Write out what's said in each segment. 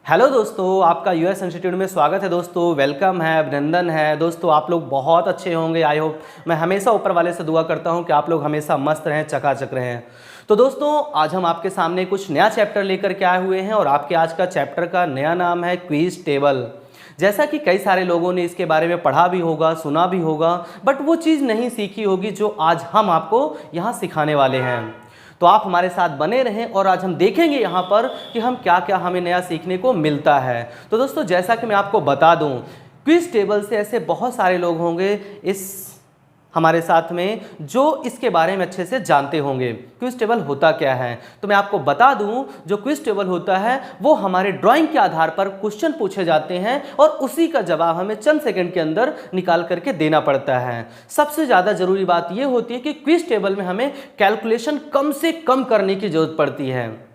Hello दोस्तों, आपका US institute में स्वागत है। दोस्तों वेलकम है, अभिनंदन है। दोस्तों आप लोग बहुत अच्छे होंगे, आई होप। मैं हमेशा ऊपर वाले से दुआ करता हूं कि आप लोग हमेशा मस्त रहें, चकाचक रहें। तो दोस्तों आज हम आपके सामने कुछ नया चैप्टर लेकर के आए हुए हैं और आपके आज का चैप्टर का नया नाम है क्विज टेबल। जैसा कि कई सारे लोगों ने इसके बारे में पढ़ा भी होगा, सुना भी होगा, बट वो चीज़ नहीं सीखी होगी जो आज हम आपको यहाँ सिखाने वाले हैं। तो आप हमारे साथ बने रहें और आज हम देखेंगे यहाँ पर कि हम क्या क्या हमें नया सीखने को मिलता है। तो दोस्तों जैसा कि मैं आपको बता दूँ, क्विज टेबल से ऐसे बहुत सारे लोग होंगे इस हमारे साथ में जो इसके बारे में अच्छे से जानते होंगे क्विज टेबल होता क्या है। तो मैं आपको बता दूं, जो क्विज टेबल होता है वो हमारे ड्राइंग के आधार पर क्वेश्चन पूछे जाते हैं और उसी का जवाब हमें चंद सेकंड के अंदर निकाल करके देना पड़ता है। सबसे ज़्यादा ज़रूरी बात यह होती है कि क्विज टेबल में हमें कैलकुलेशन कम से कम करने की जरूरत पड़ती है।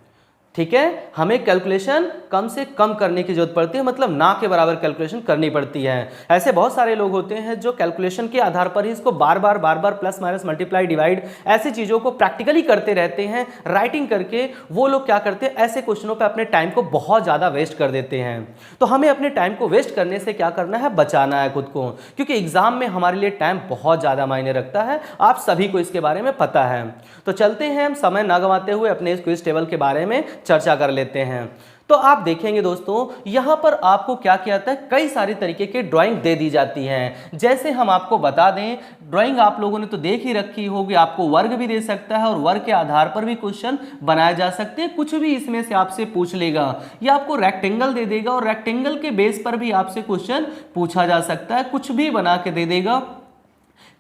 ठीक है, हमें कैलकुलेशन कम से कम करने की जरूरत पड़ती है, मतलब ना के बराबर कैलकुलेशन करनी पड़ती है। ऐसे बहुत सारे लोग होते हैं जो कैलकुलेशन के आधार पर ही इसको बार बार प्लस माइनस मल्टीप्लाई डिवाइड ऐसी चीज़ों को प्रैक्टिकली करते रहते हैं, राइटिंग करके। वो लोग क्या करते हैं, ऐसे क्वेश्चनों पर अपने टाइम को बहुत ज़्यादा वेस्ट कर देते हैं। तो हमें अपने टाइम को वेस्ट करने से क्या करना है, बचाना है खुद को, क्योंकि एग्जाम में हमारे लिए टाइम बहुत ज़्यादा मायने रखता है। आप सभी को इसके बारे में पता है। तो चलते हैं, हम समय ना गंवाते हुए अपने इस क्विज टेबल के बारे में चर्चा कर लेते हैं। तो आप देखेंगे दोस्तों, यहां पर आपको क्या किया जाता है, कई सारी तरीके की ड्राइंग दे दी जाती हैं। जैसे हम आपको बता दें, ड्राइंग आप लोगों ने तो देख ही रखी होगी। आपको वर्ग भी दे सकता है और वर्ग के आधार पर भी क्वेश्चन बनाए जा सकते हैं। कुछ भी इसमें से आपसे पूछ लेगा, या आपको रेक्टेंगल दे देगा और रेक्टेंगल के बेस पर भी आपसे क्वेश्चन पूछा जा सकता है। कुछ भी बना के दे देगा,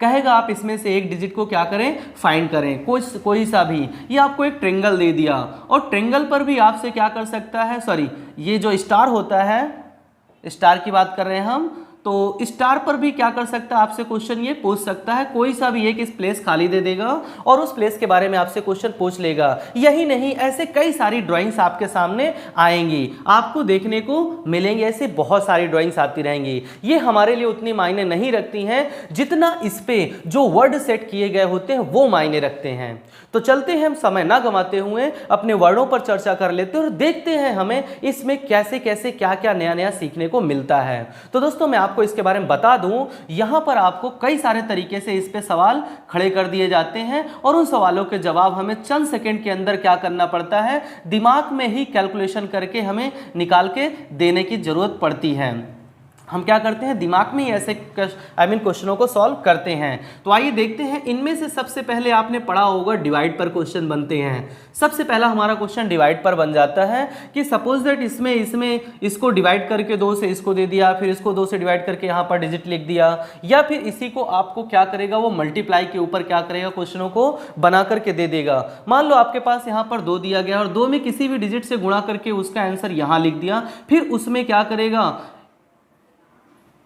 कहेगा आप इसमें से एक डिजिट को क्या करें, फाइंड करें, कोई सा भी। ये आपको एक ट्रेंगल दे दिया और ट्रेंगल पर भी आपसे क्या कर सकता है, सॉरी ये जो स्टार होता है, स्टार की बात कर रहे हैं हम, तो स्टार पर भी क्या कर सकता है, आपसे क्वेश्चन ये पूछ सकता है। कोई सा भी एक इस प्लेस खाली दे देगा और उस प्लेस के बारे में आपसे क्वेश्चन पूछ लेगा। यही नहीं, ऐसे कई सारी ड्राइंग्स आपके सामने आएंगी, आपको देखने को मिलेंगे। ऐसे बहुत सारी ड्राइंग्स आती रहेंगी। ये हमारे लिए उतनी मायने नहीं रखती हैं जितना इस पे जो वर्ड सेट किए गए होते हैं वो मायने रखते हैं। तो चलते हैं, हम समय ना गंवाते हुए अपने वर्डों पर चर्चा कर लेते हैं और देखते हैं हमें इसमें कैसे कैसे क्या क्या नया नया सीखने को मिलता है। तो दोस्तों मैं आपको इसके बारे में बता दूं, यहां पर आपको कई सारे तरीके से इस पे सवाल खड़े कर दिए जाते हैं और उन सवालों के जवाब हमें चंद सेकंड के अंदर क्या करना पड़ता है, दिमाग में ही कैलकुलेशन करके हमें निकाल के देने की जरूरत पड़ती है। हम क्या करते हैं, दिमाग में ही ऐसे क्वेश्चनों को सॉल्व करते हैं। तो आइए देखते हैं, इनमें से सबसे पहले आपने पढ़ा होगा डिवाइड पर क्वेश्चन बनते हैं। सबसे पहला हमारा क्वेश्चन डिवाइड पर बन जाता है कि सपोज दैट इसमें इसको डिवाइड करके 2 से इसको दे दिया, फिर इसको 2 से डिवाइड करके यहाँ पर डिजिट लिख दिया, या फिर इसी को आपको क्या करेगा, वो मल्टीप्लाई के ऊपर क्या करेगा, क्वेश्चनों को बना करके दे देगा। मान लो आपके पास यहाँ पर 2 दिया गया और 2 में किसी भी डिजिट से गुणा करके उसका आंसर यहाँ लिख दिया, फिर उसमें क्या करेगा,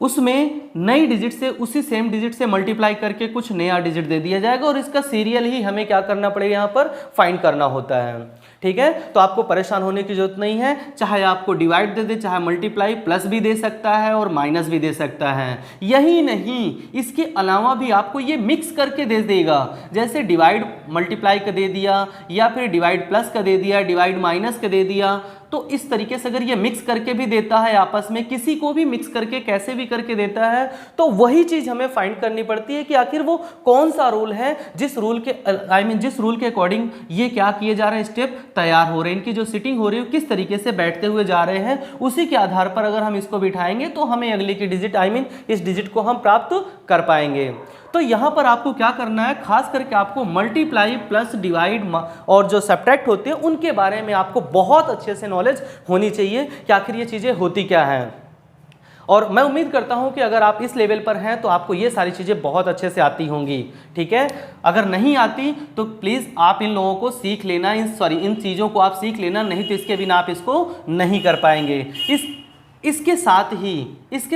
उसमें नई डिजिट से उसी सेम डिजिट से मल्टीप्लाई करके कुछ नया डिजिट दे दिया जाएगा और इसका सीरियल ही हमें क्या करना पड़ेगा, यहाँ पर फाइंड करना होता है। ठीक है, तो आपको परेशान होने की जरूरत नहीं है। चाहे आपको डिवाइड दे दे, चाहे मल्टीप्लाई, प्लस भी दे सकता है और माइनस भी दे सकता है। यही नहीं, इसके अलावा भी आपको ये मिक्स करके दे देगा। जैसे डिवाइड मल्टीप्लाई का दे दिया, या फिर डिवाइड प्लस का दे दिया, डिवाइड माइनस का दे दिया। तो इस तरीके से अगर ये मिक्स करके भी देता है, आपस में किसी को भी मिक्स करके कैसे भी करके देता है, तो वही चीज हमें फाइंड करनी पड़ती है कि आखिर वो कौन सा रूल है, जिस रूल के जिस रूल के अकॉर्डिंग ये क्या किए जा रहे हैं, स्टेप तैयार हो रहे हैं, इनकी जो सिटिंग हो रही है किस तरीके से बैठते हुए जा रहे हैं, उसी के आधार पर अगर हम इसको बिठाएंगे तो हमें अगले की डिजिट इस डिजिट को हम प्राप्त कर पाएंगे। तो यहां पर आपको क्या करना है, खास करके आपको मल्टीप्लाई, प्लस, डिवाइड और जो सब्ट्रैक्ट होते हैं उनके बारे में आपको बहुत अच्छे से नॉलेज होनी चाहिए कि आखिर ये चीजें होती क्या हैं। और मैं उम्मीद करता हूं कि अगर आप इस लेवल पर हैं तो आपको ये सारी चीजें बहुत अच्छे से आती होंगी। ठीक है, अगर नहीं आती तो प्लीज आप इन लोगों को सीख लेना, इन चीजों को आप सीख लेना, नहीं तो इसके बिना आप इसको नहीं कर पाएंगे। इसके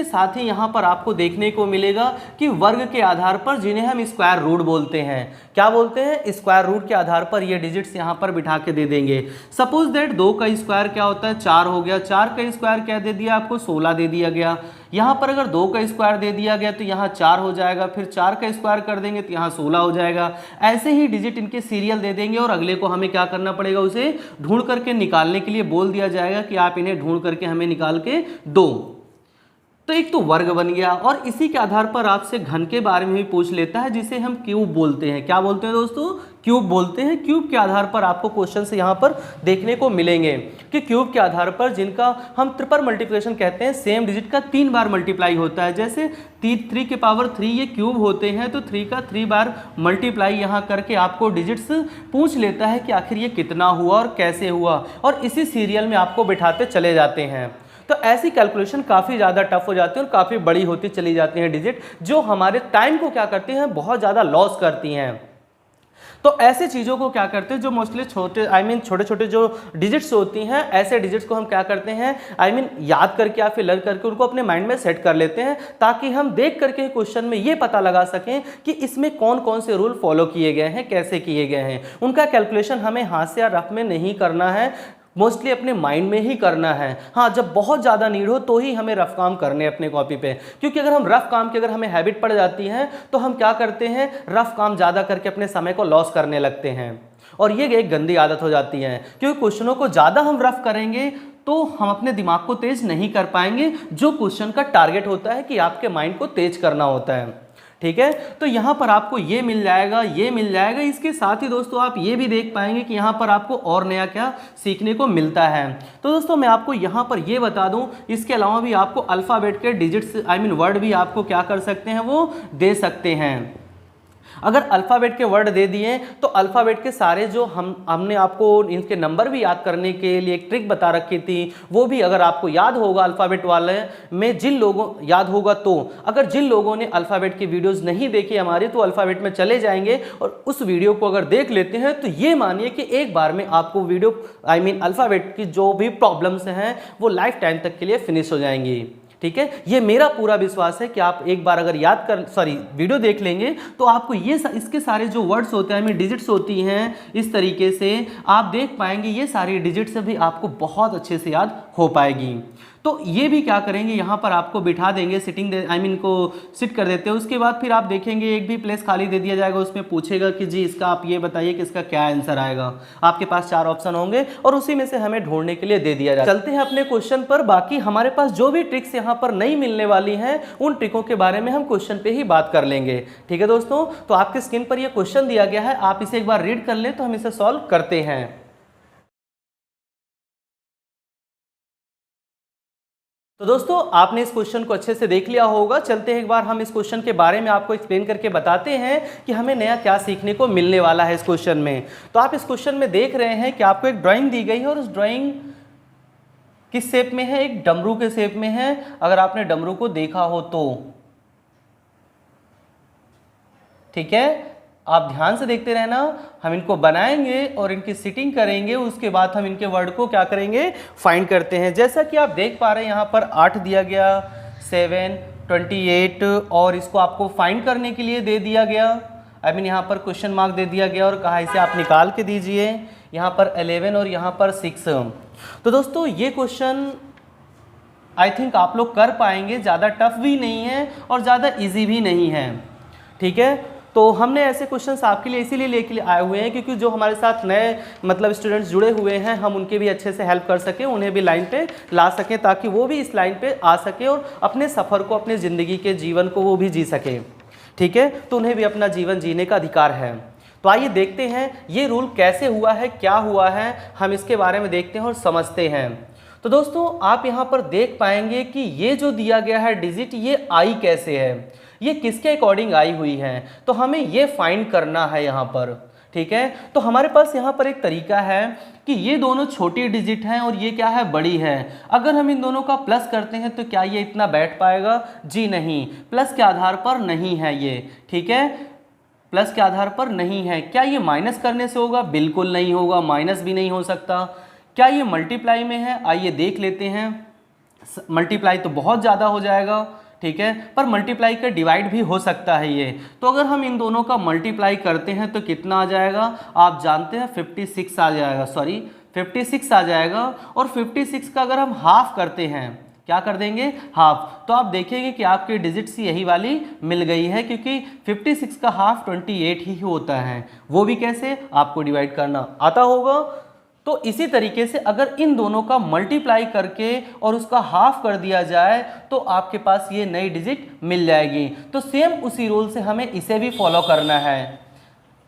साथ ही यहाँ पर आपको देखने को मिलेगा कि वर्ग के आधार पर, जिन्हें हम स्क्वायर रूट बोलते हैं, क्या बोलते हैं, स्क्वायर रूट के आधार पर ये डिजिट्स यहाँ पर बिठा के दे देंगे। सपोज दैट 2 का स्क्वायर क्या होता है, 4 हो गया, 4 का स्क्वायर क्या दे दिया आपको, 16 दे दिया गया। यहाँ पर अगर 2 का स्क्वायर दे दिया गया तो यहाँ 4 हो जाएगा, फिर 4 का स्क्वायर कर देंगे तो यहाँ 16 हो जाएगा। ऐसे ही डिजिट इनके सीरियल दे देंगे और अगले को हमें क्या करना पड़ेगा, उसे ढूंढ करके निकालने के लिए बोल दिया जाएगा कि आप इन्हें ढूंढ करके हमें निकाल के दो। तो एक तो वर्ग बन गया, और इसी के आधार पर आपसे घन के बारे में भी पूछ लेता है, जिसे हम क्यूब बोलते हैं। क्या बोलते हैं दोस्तों? क्यूब बोलते हैं। क्यूब के आधार पर आपको क्वेश्चन से यहाँ पर देखने को मिलेंगे कि क्यूब के आधार पर जिनका हम ट्रिपल मल्टीप्लिकेशन कहते हैं, सेम डिजिट का 3 बार मल्टीप्लाई होता है। जैसे 3 की पावर 3 ये क्यूब होते हैं, तो 3 का 3 बार मल्टीप्लाई यहाँ करके आपको डिजिट्स पूछ लेता है कि आखिर ये कितना हुआ और कैसे हुआ, और इसी सीरियल में आपको बिठाते चले जाते हैं। तो ऐसी कैलकुलेशन काफ़ी ज़्यादा टफ हो जाती है और काफ़ी बड़ी होती चली जाती हैं डिजिट, जो हमारे टाइम को क्या करती हैं, बहुत ज़्यादा लॉस करती हैं। तो ऐसे चीज़ों को क्या करते हैं, जो मोस्टली छोटे छोटे जो डिजिट्स होती हैं, ऐसे डिजिट्स को हम क्या करते हैं, याद करके या फिर लर्न करके उनको अपने माइंड में सेट कर लेते हैं, ताकि हम देख करके क्वेश्चन में ये पता लगा सकें कि इसमें कौन कौन से रूल फॉलो किए गए हैं, कैसे किए गए हैं। उनका कैलकुलेशन हमें हाथ से या रफ में नहीं करना है, मोस्टली अपने माइंड में ही करना है। हाँ, जब बहुत ज़्यादा नीड हो तो ही हमें रफ काम करने अपने कॉपी पे, क्योंकि अगर हम रफ काम की अगर हमें हैबिट पड़ जाती है तो हम क्या करते हैं, रफ काम ज़्यादा करके अपने समय को लॉस करने लगते हैं, और ये एक गंदी आदत हो जाती है। क्योंकि क्वेश्चनों को ज़्यादा हम रफ करेंगे तो हम अपने दिमाग को तेज नहीं कर पाएंगे, जो क्वेश्चन का टारगेट होता है कि आपके माइंड को तेज करना होता है। ठीक है, तो यहाँ पर आपको ये मिल जाएगा, ये मिल जाएगा। इसके साथ ही दोस्तों आप ये भी देख पाएंगे कि यहाँ पर आपको और नया क्या सीखने को मिलता है। तो दोस्तों मैं आपको यहाँ पर ये बता दूँ, इसके अलावा भी आपको अल्फ़ाबेट के डिजिट्स वर्ड भी आपको क्या कर सकते हैं, वो दे सकते हैं। अगर अल्फ़ाबेट के वर्ड दे दिए तो अल्फ़ाबेट के सारे जो हमने आपको इनके नंबर भी याद करने के लिए एक ट्रिक बता रखी थी, वो भी अगर आपको याद होगा अल्फ़ाबेट वाले में, जिन लोगों याद होगा तो, अगर जिन लोगों ने अल्फ़ाबेट की वीडियोस नहीं देखी हमारी, तो अल्फ़ाबेट में चले जाएंगे और उस वीडियो को अगर देख लेते हैं तो ये मानिए कि एक बार में आपको वीडियो अल्फ़ाबेट की जो भी प्रॉब्लम्स हैं वो लाइफ टाइम तक के लिए फिनिश हो जाएंगी। ठीक है, ये मेरा पूरा विश्वास है कि आप एक बार अगर वीडियो देख लेंगे तो आपको ये इसके सारे जो वर्ड्स होते हैं, डिजिट्स होती हैं, इस तरीके से आप देख पाएंगे, ये सारी डिजिट्स भी आपको बहुत अच्छे से याद हो पाएगी। तो ये भी क्या करेंगे, यहाँ पर आपको बिठा देंगे, को सिट कर देते हैं। उसके बाद फिर आप देखेंगे एक भी प्लेस खाली दे दिया जाएगा, उसमें पूछेगा कि जी इसका आप ये बताइए कि इसका क्या आंसर आएगा। आपके पास 4 ऑप्शन होंगे और उसी में से हमें ढूंढने के लिए दे दिया जाएगा। चलते हैं अपने क्वेश्चन पर। बाकी हमारे पास जो भी ट्रिक्स यहाँ पर नहीं मिलने वाली हैं, उन ट्रिकों के बारे में हम क्वेश्चन पे ही बात कर लेंगे। ठीक है दोस्तों, तो आपके स्क्रीन पर यह क्वेश्चन दिया गया है, आप इसे एक बार रीड कर लें तो हम इसे सॉल्व करते हैं। तो दोस्तों आपने इस क्वेश्चन को अच्छे से देख लिया होगा। चलते हैं एक बार हम इस क्वेश्चन के बारे में आपको एक्सप्लेन करके बताते हैं कि हमें नया क्या सीखने को मिलने वाला है इस क्वेश्चन में। तो आप इस क्वेश्चन में देख रहे हैं कि आपको एक ड्राइंग दी गई है और उस ड्राइंग किस शेप में है, एक डमरू के शेप में है। अगर आपने डमरू को देखा हो तो ठीक है, आप ध्यान से देखते रहना। हम इनको बनाएंगे और इनकी सिटिंग करेंगे, उसके बाद हम इनके वर्ड को क्या करेंगे, फाइंड करते हैं। जैसा कि आप देख पा रहे हैं यहाँ पर 8 दिया गया, 7, 28 और इसको आपको फाइंड करने के लिए दे दिया गया। यहाँ पर क्वेश्चन मार्क दे दिया गया और कहा इसे आप निकाल के दीजिए। यहाँ पर 11 और यहाँ पर 6। तो दोस्तों ये क्वेश्चन आई थिंक आप लोग कर पाएंगे, ज़्यादा टफ भी नहीं है और ज़्यादा ईजी भी नहीं है। ठीक है, तो हमने ऐसे क्वेश्चंस आपके लिए इसीलिए लेके आए हुए हैं क्योंकि जो हमारे साथ नए स्टूडेंट्स जुड़े हुए हैं, हम उनके भी अच्छे से हेल्प कर सकें, उन्हें भी लाइन पे ला सकें, ताकि वो भी इस लाइन पे आ सके और अपने सफ़र को, अपने ज़िंदगी के जीवन को वो भी जी सके। ठीक है, तो उन्हें भी अपना जीवन जीने का अधिकार है। तो आइए देखते हैं ये रूल कैसे हुआ है, क्या हुआ है, हम इसके बारे में देखते हैं और समझते हैं। तो दोस्तों आप यहाँ पर देख पाएंगे कि ये जो दिया गया है डिजिट, ये आई कैसे है, ये किसके अकॉर्डिंग आई हुई है, तो हमें ये फाइंड करना है यहाँ पर। ठीक है, तो हमारे पास यहाँ पर एक तरीका है कि ये दोनों छोटी डिजिट हैं और ये क्या है, बड़ी है। अगर हम इन दोनों का प्लस करते हैं तो क्या ये इतना बैठ पाएगा? जी नहीं, प्लस के आधार पर नहीं है ये। ठीक है, प्लस के आधार पर नहीं है। क्या ये माइनस करने से होगा? बिल्कुल नहीं होगा, माइनस भी नहीं हो सकता। क्या ये मल्टीप्लाई में है? आइए देख लेते हैं। मल्टीप्लाई तो बहुत ज़्यादा हो जाएगा। ठीक है, पर मल्टीप्लाई का डिवाइड भी हो सकता है ये। तो अगर हम इन दोनों का मल्टीप्लाई करते हैं तो कितना आ जाएगा? आप जानते हैं 56 आ जाएगा, 56 आ जाएगा। और 56 का अगर हम हाफ करते हैं, क्या कर देंगे, हाफ। तो आप देखेंगे कि आपकी डिजिट्स यही वाली मिल गई है, क्योंकि 56 का हाफ 28 ही होता है। वो भी कैसे, आपको डिवाइड करना आता होगा। तो इसी तरीके से अगर इन दोनों का मल्टीप्लाई करके और उसका हाफ कर दिया जाए तो आपके पास ये नई डिजिट मिल जाएगी। तो सेम उसी रूल से हमें इसे भी फॉलो करना है,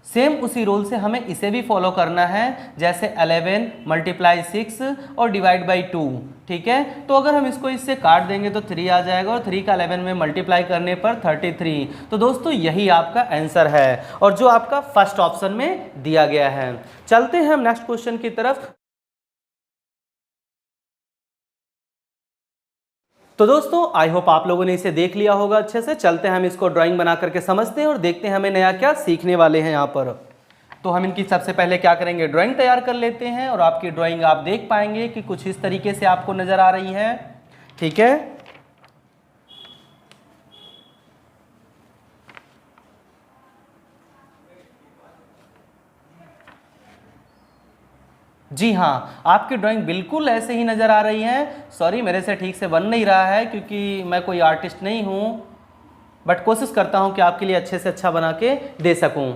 सेम उसी रूल से हमें इसे भी फॉलो करना है, जैसे 11 मल्टीप्लाई 6 और डिवाइड बाई 2, ठीक है। तो अगर हम इसको इससे काट देंगे तो 3 आ जाएगा, और 3 का 11 में मल्टीप्लाई करने पर 33। तो दोस्तों यही आपका आंसर है, और जो आपका फर्स्ट ऑप्शन में दिया गया है। चलते हैं हम नेक्स्ट क्वेश्चन की तरफ। तो दोस्तों आई होप आप लोगों ने इसे देख लिया होगा अच्छे से। चलते हैं हम इसको ड्राइंग बना करके समझते हैं और देखते हैं हमें नया क्या सीखने वाले हैं यहाँ पर। तो हम इनकी सबसे पहले क्या करेंगे, ड्राइंग तैयार कर लेते हैं, और आपकी ड्राइंग आप देख पाएंगे कि कुछ इस तरीके से आपको नजर आ रही है, ठीक है। जी हाँ, आपकी ड्राइंग बिल्कुल ऐसे ही नज़र आ रही है। सॉरी, मेरे से ठीक से बन नहीं रहा है क्योंकि मैं कोई आर्टिस्ट नहीं हूँ, बट कोशिश करता हूँ कि आपके लिए अच्छे से अच्छा बना के दे सकूँ।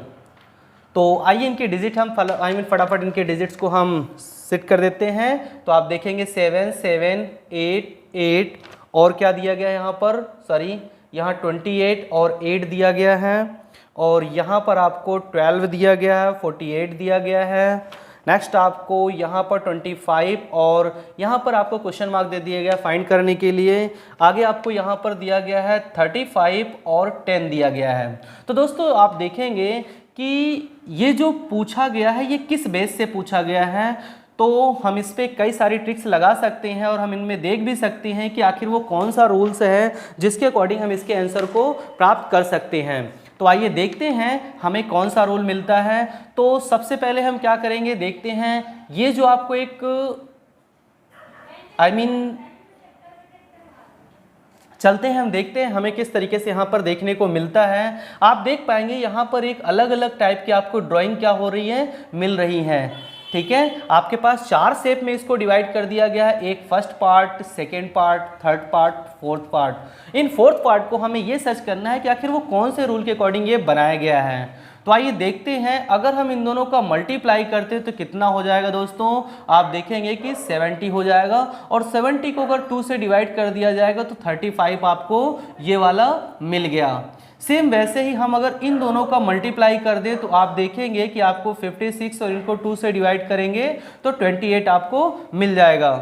तो आइए इनके डिजिट हम फटाफट इनके डिजिट्स को हम सेट कर देते हैं। तो आप देखेंगे 7 7 8 8, और क्या दिया गया है यहाँ पर, सॉरी यहाँ 28 और 8 दिया गया है, और यहाँ पर आपको 12 दिया गया है, 48 दिया गया है। नेक्स्ट आपको यहाँ पर 25 और यहाँ पर आपको क्वेश्चन मार्क दे दिया गया फाइंड करने के लिए। आगे आपको यहाँ पर दिया गया है 35 और 10 दिया गया है। तो दोस्तों आप देखेंगे कि ये जो पूछा गया है ये किस बेस से पूछा गया है, तो हम इस पर कई सारी ट्रिक्स लगा सकते हैं, और हम इनमें देख भी सकते हैं कि आखिर वो कौन सा रूल्स है जिसके अकॉर्डिंग हम इसके आंसर को प्राप्त कर सकते हैं। तो आइए देखते हैं हमें कौन सा रूल मिलता है। तो सबसे पहले हम क्या करेंगे, देखते हैं ये जो आपको एक चलते हैं हम देखते हैं हमें किस तरीके से यहाँ पर देखने को मिलता है। आप देख पाएंगे यहाँ पर एक अलग अलग टाइप की आपको ड्राइंग क्या हो रही है, मिल रही है, ठीक है। आपके पास 4 शेप में इसको डिवाइड कर दिया गया है, एक first part, second part, third part, fourth part. In fourth part को हमें ये सर्च करना है कि आखिर वो कौन से रूल के अकॉर्डिंग ये बनाया गया है। तो आइए देखते हैं, अगर हम इन दोनों का मल्टीप्लाई करते हैं तो कितना हो जाएगा दोस्तों, आप देखेंगे कि 70 हो जाएगा, और 70 को अगर 2 से डिवाइड कर दिया जाएगा तो 35 आपको ये वाला मिल गया। सेम वैसे ही हम अगर इन दोनों का मल्टीप्लाई कर दें तो आप देखेंगे कि आपको 56 और इनको 2 से डिवाइड करेंगे तो 28 आपको मिल जाएगा।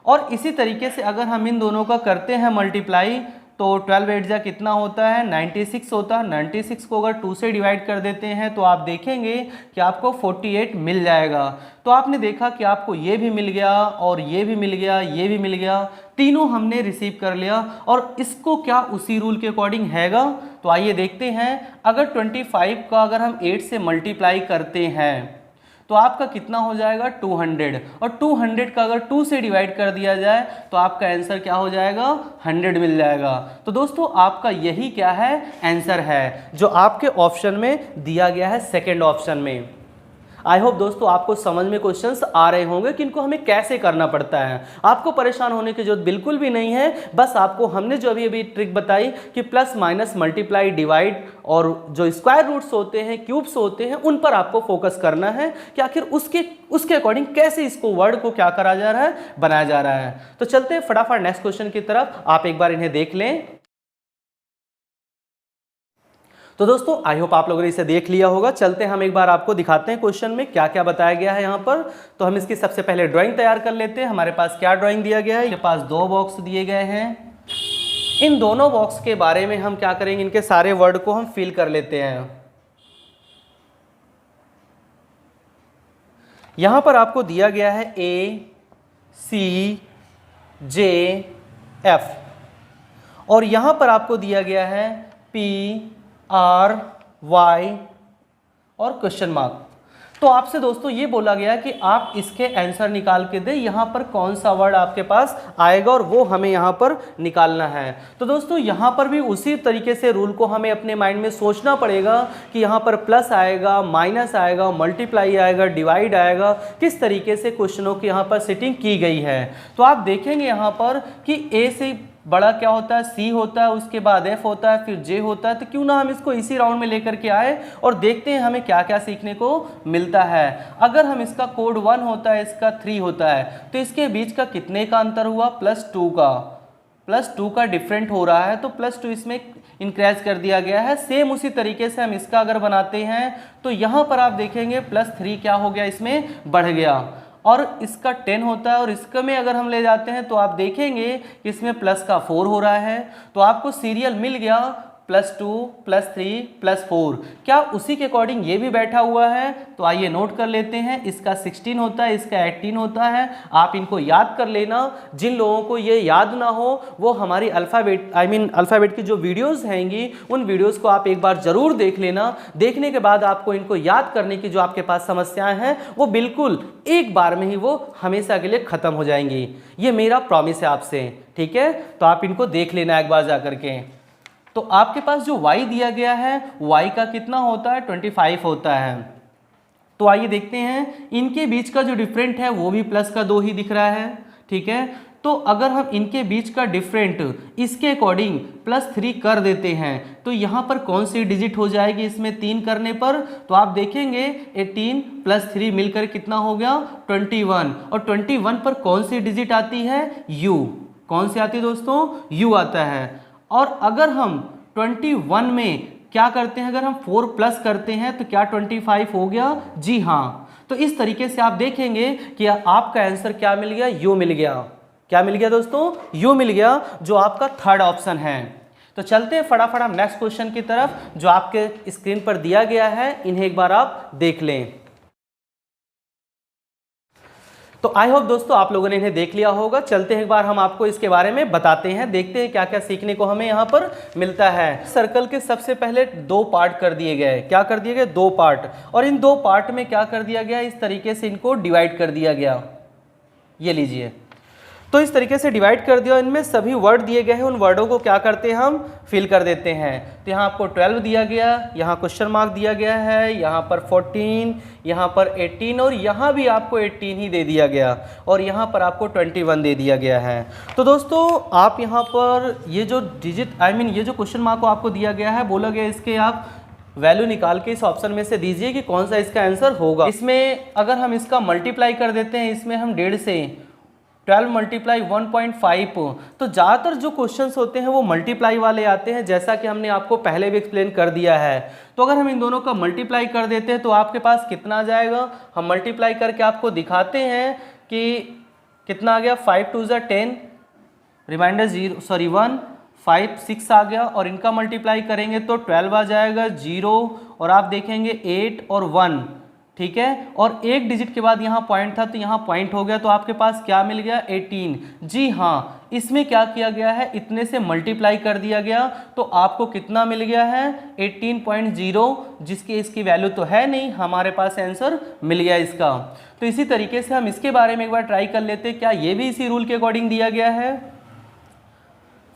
और इसी तरीके से अगर हम इन दोनों का करते हैं मल्टीप्लाई तो 12 8 जा कितना होता है, 96 होता है। 96 को अगर 2 से डिवाइड कर देते हैं तो आप देखेंगे कि आपको 48 मिल जाएगा। तो आपने देखा कि आपको ये भी मिल गया और ये भी मिल गया, ये भी मिल गया, तीनों हमने रिसीव कर लिया। और इसको क्या उसी रूल के अकॉर्डिंग हैगा, तो आइए देखते हैं। अगर 25 का अगर हम 8 से मल्टीप्लाई करते हैं तो आपका कितना हो जाएगा 200, और 200 का अगर 2 से डिवाइड कर दिया जाए तो आपका आंसर क्या हो जाएगा 100 मिल जाएगा। तो दोस्तों आपका यही क्या है आंसर है जो आपके ऑप्शन में दिया गया है, सेकंड ऑप्शन में। आई होप दोस्तों आपको समझ में क्वेश्चंस आ रहे होंगे कि इनको हमें कैसे करना पड़ता है। आपको परेशान होने की जरूरत बिल्कुल भी नहीं है, बस आपको हमने जो अभी ट्रिक बताई कि प्लस माइनस मल्टीप्लाई डिवाइड और जो स्क्वायर रूट्स होते हैं, क्यूब्स होते हैं, उन पर आपको फोकस करना है कि आखिर उसके अकॉर्डिंग कैसे इसको वर्ड को क्या करा जा रहा है, बनाया जा रहा है। तो चलते हैं फटाफट नेक्स्ट क्वेश्चन की तरफ, आप एक बार इन्हें देख लें। तो दोस्तों आई होप आप लोगों ने इसे देख लिया होगा। चलते हैं हम एक बार आपको दिखाते हैं क्वेश्चन में क्या क्या बताया गया है यहाँ पर। तो हम इसकी सबसे पहले ड्राइंग तैयार कर लेते हैं। हमारे पास क्या ड्राइंग दिया गया है, मेरे पास 2 बॉक्स दिए गए हैं। इन दोनों बॉक्स के बारे में हम क्या करेंगे, इनके सारे वर्ड को हम फिल कर लेते हैं। यहाँ पर आपको दिया गया है ACJF, और यहाँ पर आपको दिया गया है PRY और क्वेश्चन मार्क। तो आपसे दोस्तों ये बोला गया कि आप इसके आंसर निकाल के दे, यहाँ पर कौन सा वर्ड आपके पास आएगा और वो हमें यहाँ पर निकालना है। तो दोस्तों यहाँ पर भी उसी तरीके से रूल को हमें अपने माइंड में सोचना पड़ेगा कि यहाँ पर प्लस आएगा, माइनस आएगा, मल्टीप्लाई आएगा, डिवाइड आएगा, किस तरीके से क्वेश्चनों की यहाँ पर सेटिंग की गई है। तो आप देखेंगे यहाँ पर कि ए से बड़ा क्या होता है, सी होता है, उसके बाद एफ होता है, फिर जे होता है। तो क्यों ना हम इसको इसी राउंड में लेकर के आए और देखते हैं हमें क्या क्या सीखने को मिलता है। अगर हम इसका कोड 1 होता है, इसका 3 होता है, तो इसके बीच का कितने का अंतर हुआ, +2 का, +2 का डिफरेंट हो रहा है, तो +2 इसमें इंक्रीज कर दिया गया है। सेम उसी तरीके से हम इसका अगर बनाते हैं तो यहाँ पर आप देखेंगे +3 क्या हो गया, इसमें बढ़ गया, और इसका 10 होता है और इसका में अगर हम ले जाते हैं तो आप देखेंगे कि इसमें प्लस का 4 हो रहा है। तो आपको सीरियल मिल गया +2 +3 +4। क्या उसी के अकॉर्डिंग ये भी बैठा हुआ है? तो आइए नोट कर लेते हैं। इसका 16 होता है, इसका 18 होता है। आप इनको याद कर लेना। जिन लोगों को ये याद ना हो वो हमारी अल्फ़ाबेट की जो वीडियोस हैंगी उन वीडियोस को आप एक बार ज़रूर देख लेना। देखने के बाद आपको इनको याद करने की जो आपके पास समस्याएं हैं वो बिल्कुल एक बार में ही वो हमेशा के लिए ख़त्म हो जाएंगी। ये मेरा प्रॉमिस है आपसे, ठीक है? तो आप इनको देख लेना एक बार जा करके। तो आपके पास जो y दिया गया है, y का कितना होता है, 25 होता है। तो आइए देखते हैं, इनके बीच का जो डिफरेंट है वो भी +2 ही दिख रहा है, ठीक है? तो अगर हम इनके बीच का डिफरेंट इसके अकॉर्डिंग +3 कर देते हैं तो यहाँ पर कौन सी डिजिट हो जाएगी इसमें 3 करने पर? तो आप देखेंगे 18 + 3 मिलकर कितना हो गया, 21। और 21 पर कौन सी डिजिट आती है, u। कौन सी आती है दोस्तों, u आता है। और अगर हम 21 में क्या करते हैं, अगर हम 4 प्लस करते हैं तो क्या 25 हो गया, जी हाँ। तो इस तरीके से आप देखेंगे कि आपका आंसर क्या मिल गया, यू मिल गया। क्या मिल गया दोस्तों, यू मिल गया, जो आपका थर्ड ऑप्शन है। तो चलते हैं फटाफट हम नेक्स्ट क्वेश्चन की तरफ जो आपके स्क्रीन पर दिया गया है, इन्हें एक बार आप देख लें। तो आई होप दोस्तों आप लोगों ने इन्हें देख लिया होगा। चलते हैं एक बार हम आपको इसके बारे में बताते हैं, देखते हैं क्या क्या सीखने को हमें यहाँ पर मिलता है। सर्कल के सबसे पहले 2 पार्ट कर दिए गए। क्या कर दिए गए, 2 पार्ट। और इन 2 पार्ट में क्या कर दिया गया, इस तरीके से इनको डिवाइड कर दिया गया। ये लीजिए, तो इस तरीके से डिवाइड कर दिया। इनमें सभी वर्ड दिए गए हैं, उन वर्डों को क्या करते हैं, हम फिल कर देते हैं। तो यहाँ आपको 12 दिया गया, यहाँ क्वेश्चन मार्क दिया गया है, यहाँ पर 14, यहाँ पर 18 और यहाँ भी आपको 18 ही दे दिया गया, और यहाँ पर आपको 21 दे दिया गया है। तो दोस्तों आप यहाँ पर ये जो डिजिट ये जो क्वेश्चन मार्क को आपको दिया गया है, बोला गया इसके आप वैल्यू निकाल के इस ऑप्शन में से दीजिए कि कौन सा इसका आंसर होगा। इसमें अगर हम इसका मल्टीप्लाई कर देते हैं, इसमें हम 1.5 से 12 मल्टीप्लाई 1.5, तो ज़्यादातर जो क्वेश्चंस होते हैं वो मल्टीप्लाई वाले आते हैं, जैसा कि हमने आपको पहले भी एक्सप्लेन कर दिया है। तो अगर हम इन दोनों का मल्टीप्लाई कर देते हैं तो आपके पास कितना आ जाएगा, हम मल्टीप्लाई करके आपको दिखाते हैं कि कितना आ गया। 5 2 ज़ा 10, रिमाइंडर 1, 5 6 आ गया, और इनका मल्टीप्लाई करेंगे तो 12 आ जाएगा, 0 और आप देखेंगे 8 और 1, ठीक है। और एक डिजिट के बाद यहाँ पॉइंट था तो यहाँ पॉइंट हो गया, तो आपके पास क्या मिल गया, 18। जी हाँ, इसमें क्या किया गया है, इतने से मल्टीप्लाई कर दिया गया, तो आपको कितना मिल गया है, 18.0, जिसकी इसकी वैल्यू तो है नहीं, हमारे पास आंसर मिल गया इसका। तो इसी तरीके से हम इसके बारे में एक बार ट्राई कर लेते हैं, क्या ये भी इसी रूल के अकॉर्डिंग दिया गया है।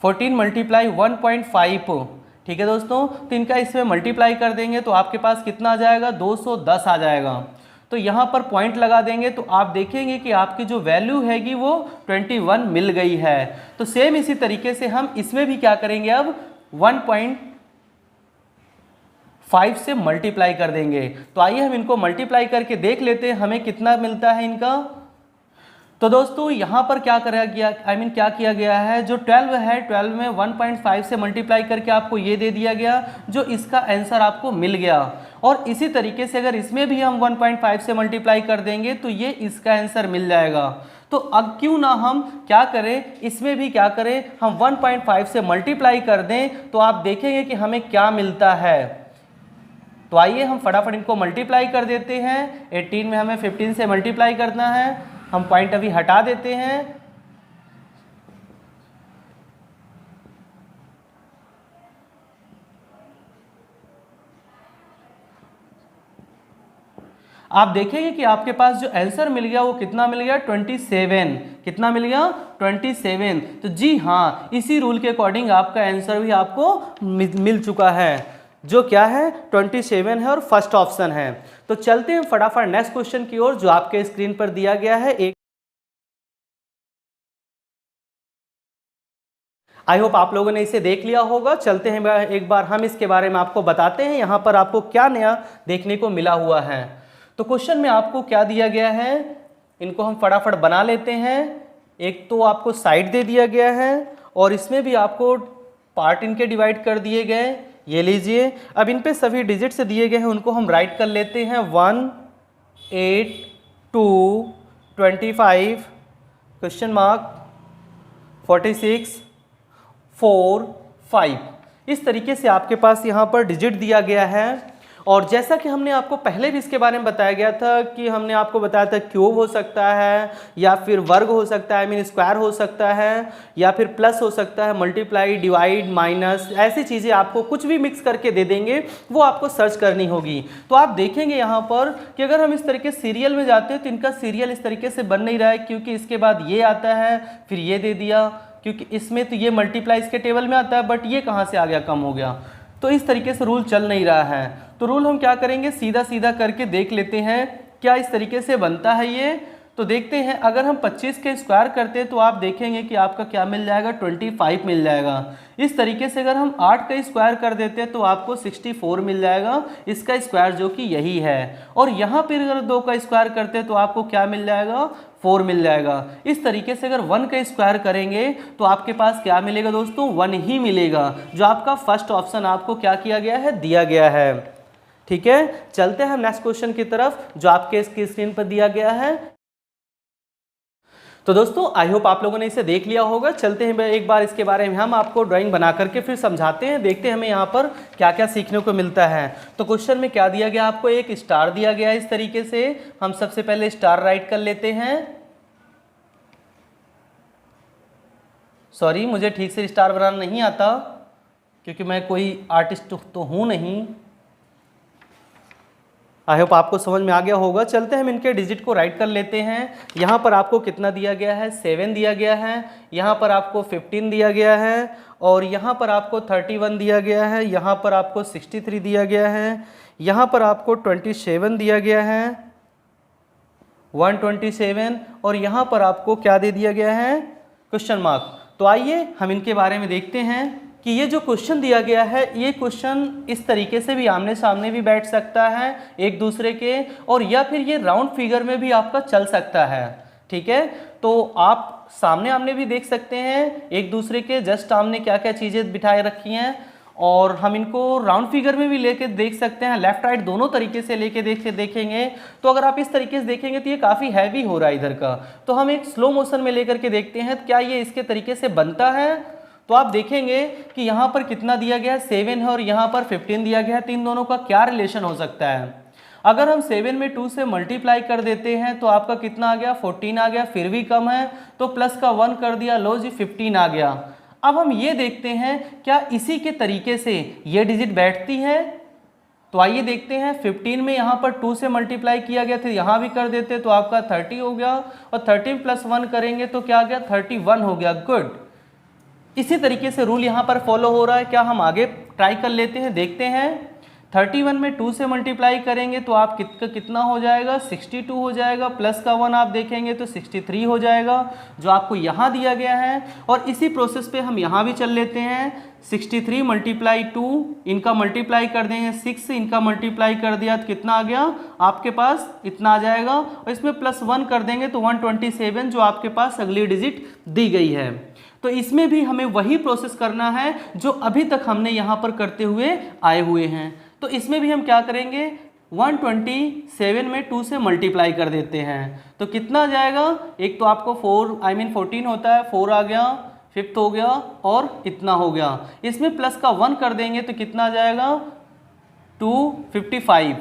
14 मल्टीप्लाई 1.5, ठीक है दोस्तों। तो इनका इसमें मल्टीप्लाई कर देंगे तो आपके पास कितना आ जाएगा, 210 आ जाएगा। तो यहाँ पर पॉइंट लगा देंगे तो आप देखेंगे कि आपकी जो वैल्यू हैगी वो 21 मिल गई है। तो सेम इसी तरीके से हम इसमें भी क्या करेंगे, अब 1.5 से मल्टीप्लाई कर देंगे। तो आइए हम इनको मल्टीप्लाई करके देख लेते हैं हमें कितना मिलता है इनका। तो दोस्तों यहाँ पर क्या करा गया, क्या किया गया है, जो 12 है, 12 में 1.5 से मल्टीप्लाई करके आपको ये दे दिया गया, जो इसका आंसर आपको मिल गया। और इसी तरीके से अगर इसमें भी हम 1.5 से मल्टीप्लाई कर देंगे तो ये इसका आंसर मिल जाएगा। तो अब क्यों ना हम क्या करें, इसमें भी क्या करें, हम 1.5 से मल्टीप्लाई कर दें, तो आप देखेंगे कि हमें क्या मिलता है। तो आइए हम फटाफट इनको मल्टीप्लाई कर देते हैं। 18 में हमें 15 से मल्टीप्लाई करना है, हम पॉइंट अभी हटा देते हैं। आप देखेंगे कि आपके पास जो आंसर मिल गया वो कितना मिल गया 27। कितना मिल गया 27। तो जी हाँ, इसी रूल के अकॉर्डिंग आपका आंसर भी आपको मिल चुका है, जो क्या है 27 है और फर्स्ट ऑप्शन है। तो चलते हैं फटाफट नेक्स्ट क्वेश्चन की ओर, जो आपके स्क्रीन पर दिया गया है। एक आई होप आप लोगों ने इसे देख लिया होगा। चलते हैं एक बार हम इसके बारे में आपको बताते हैं यहाँ पर आपको क्या नया देखने को मिला हुआ है। तो क्वेश्चन में आपको क्या दिया गया है, इनको हम फटाफट बना लेते हैं। एक तो आपको साइड दे दिया गया है और इसमें भी आपको पार्ट इनके डिवाइड कर दिए गए, ये लीजिए। अब इन पे सभी डिजिट से दिए गए हैं, उनको हम राइट कर लेते हैं। 1, 8, 2, 25, क्वेश्चन मार्क 46, 4, 5। इस तरीके से आपके पास यहाँ पर डिजिट दिया गया है। और जैसा कि हमने आपको पहले भी इसके बारे में बताया गया था कि हमने आपको बताया था क्यूब हो सकता है या फिर वर्ग हो सकता है, मीन स्क्वायर हो सकता है, या फिर प्लस हो सकता है, मल्टीप्लाई, डिवाइड, माइनस, ऐसी चीज़ें आपको कुछ भी मिक्स करके दे देंगे, वो आपको सर्च करनी होगी। तो आप देखेंगे यहाँ पर कि अगर हम इस तरीके सीरियल में जाते हैं तो इनका सीरियल इस तरीके से बन नहीं रहा है, क्योंकि इसके बाद ये आता है, फिर ये दे दिया, क्योंकि इसमें तो ये मल्टीप्लाई इसके टेबल में आता है, बट ये कहाँ से आ गया, कम हो गया। तो इस तरीके से रूल चल नहीं रहा है। तो रूल हम क्या करेंगे, सीधा सीधा करके देख लेते हैं क्या इस तरीके से बनता है ये। तो देखते हैं, अगर हम 25 के स्क्वायर करते हैं तो आप देखेंगे कि आपका क्या मिल जाएगा, 25 मिल जाएगा। इस तरीके से अगर हम 8 का स्क्वायर कर देते हैं तो आपको 64 मिल जाएगा, इसका स्क्वायर जो कि यही है। और यहाँ पर अगर 2 का स्क्वायर करते हैं तो आपको क्या मिल जाएगा, 4 मिल जाएगा। इस तरीके से अगर 1 का स्क्वायर करेंगे तो आपके पास क्या मिलेगा दोस्तों, 1 ही मिलेगा, जो आपका फर्स्ट ऑप्शन आपको क्या किया गया है, दिया गया है। ठीक है, चलते हैं हम नेक्स्ट क्वेश्चन की तरफ, जो आपके स्क्रीन पर दिया गया है। तो दोस्तों आई होप आप लोगों ने इसे देख लिया होगा। चलते हैं एक बार इसके बारे में हम आपको ड्राइंग बना करके फिर समझाते हैं, देखते हैं हमें यहाँ पर क्या क्या सीखने को मिलता है। तो क्वेश्चन में क्या दिया गया, आपको एक स्टार दिया गया है। इस तरीके से हम सबसे पहले स्टार राइट कर लेते हैं। सॉरी, मुझे ठीक से स्टार बनाना नहीं आता, क्योंकि मैं कोई आर्टिस्ट तो हूँ नहीं। आई होप आपको समझ में आ गया होगा। चलते हैं हम इनके डिजिट को राइट कर लेते हैं। यहाँ पर आपको कितना दिया गया है, 7 दिया गया है। यहाँ पर आपको 15 दिया गया है, और यहाँ पर आपको 31 दिया गया है। यहाँ पर आपको 63 दिया गया है। यहाँ पर आपको 27 दिया गया है, 127, और यहाँ पर आपको क्या दे दिया गया है, क्वेश्चन मार्क। तो आइए हम इनके बारे में देखते हैं कि ये जो क्वेश्चन दिया गया है, ये क्वेश्चन इस तरीके से भी आमने सामने भी बैठ सकता है एक दूसरे के, और या फिर ये राउंड फिगर में भी आपका चल सकता है। ठीक है, तो आप सामने आमने भी देख सकते हैं एक दूसरे के, जस्ट सामने क्या क्या चीज़ें बिठाए रखी हैं, और हम इनको राउंड फिगर में भी लेके देख सकते हैं, लेफ्ट राइट दोनों तरीके से लेके देखेंगे। तो अगर आप इस तरीके से देखेंगे तो ये काफ़ी हैवी हो रहा है इधर का। तो हम एक स्लो मोशन में लेकर के देखते हैं क्या ये इसके तरीके से बनता है। तो आप देखेंगे कि यहाँ पर कितना दिया गया है, 7 है, और यहाँ पर 15 दिया गया है। तो इन दोनों का क्या रिलेशन हो सकता है। अगर हम 7 में 2 से मल्टीप्लाई कर देते हैं तो आपका कितना आ गया, 14 आ गया, फिर भी कम है, तो प्लस का 1 कर दिया, लो जी 15 आ गया। अब हम ये देखते हैं क्या इसी के तरीके से ये डिजिट बैठती है। तो आइए देखते हैं, 15 में यहाँ पर 2 से मल्टीप्लाई किया गया था, यहाँ भी कर देते तो आपका 30 हो गया, और 13 प्लस 1 करेंगे तो क्या आ गया, 31 हो गया। गुड, इसी तरीके से रूल यहाँ पर फॉलो हो रहा है। क्या हम आगे ट्राई कर लेते हैं, देखते हैं। 31 में 2 से मल्टीप्लाई करेंगे तो आप कितना हो जाएगा, 62 हो जाएगा, प्लस का 1 आप देखेंगे तो 63 हो जाएगा, जो आपको यहाँ दिया गया है। और इसी प्रोसेस पे हम यहाँ भी चल लेते हैं। 63 मल्टीप्लाई 2, इनका मल्टीप्लाई कर देंगे 6, इनका मल्टीप्लाई कर दिया तो कितना आ गया आपके पास, इतना आ जाएगा, और इसमें प्लस 1 कर देंगे तो 127, जो आपके पास अगली डिजिट दी गई है। तो इसमें भी हमें वही प्रोसेस करना है जो अभी तक हमने यहाँ पर करते हुए आए हुए हैं। तो इसमें भी हम क्या करेंगे, 127 में 2 से मल्टीप्लाई कर देते हैं तो कितना आ जाएगा, एक तो आपको 14 होता है, 4 आ गया, 5th हो गया, और इतना हो गया। इसमें प्लस का 1 कर देंगे तो कितना आ जाएगा, 255।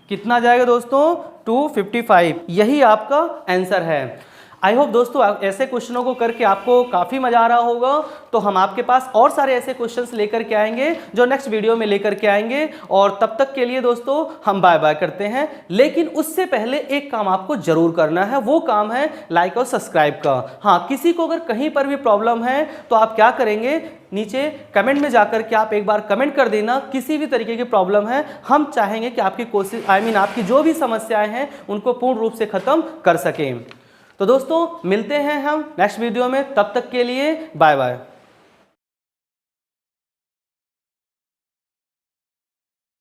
कितना आ जाएगा दोस्तों, 255। यही आपका आंसर है। आई होप दोस्तों ऐसे क्वेश्चनों को करके आपको काफ़ी मज़ा आ रहा होगा। तो हम आपके पास और सारे ऐसे क्वेश्चंस लेकर के आएंगे जो नेक्स्ट वीडियो में लेकर के आएंगे, और तब तक के लिए दोस्तों हम बाय बाय करते हैं। लेकिन उससे पहले एक काम आपको जरूर करना है, वो काम है लाइक और सब्सक्राइब का। हाँ, किसी को अगर कहीं पर भी प्रॉब्लम है तो आप क्या करेंगे, नीचे कमेंट में जाकर के आप एक बार कमेंट कर देना, किसी भी तरीके की प्रॉब्लम है, हम चाहेंगे कि आपकी कोशिश आपकी जो भी समस्याएं हैं उनको पूर्ण रूप से खत्म कर सकें। तो दोस्तों मिलते हैं हम नेक्स्ट वीडियो में, तब तक के लिए बाय बाय।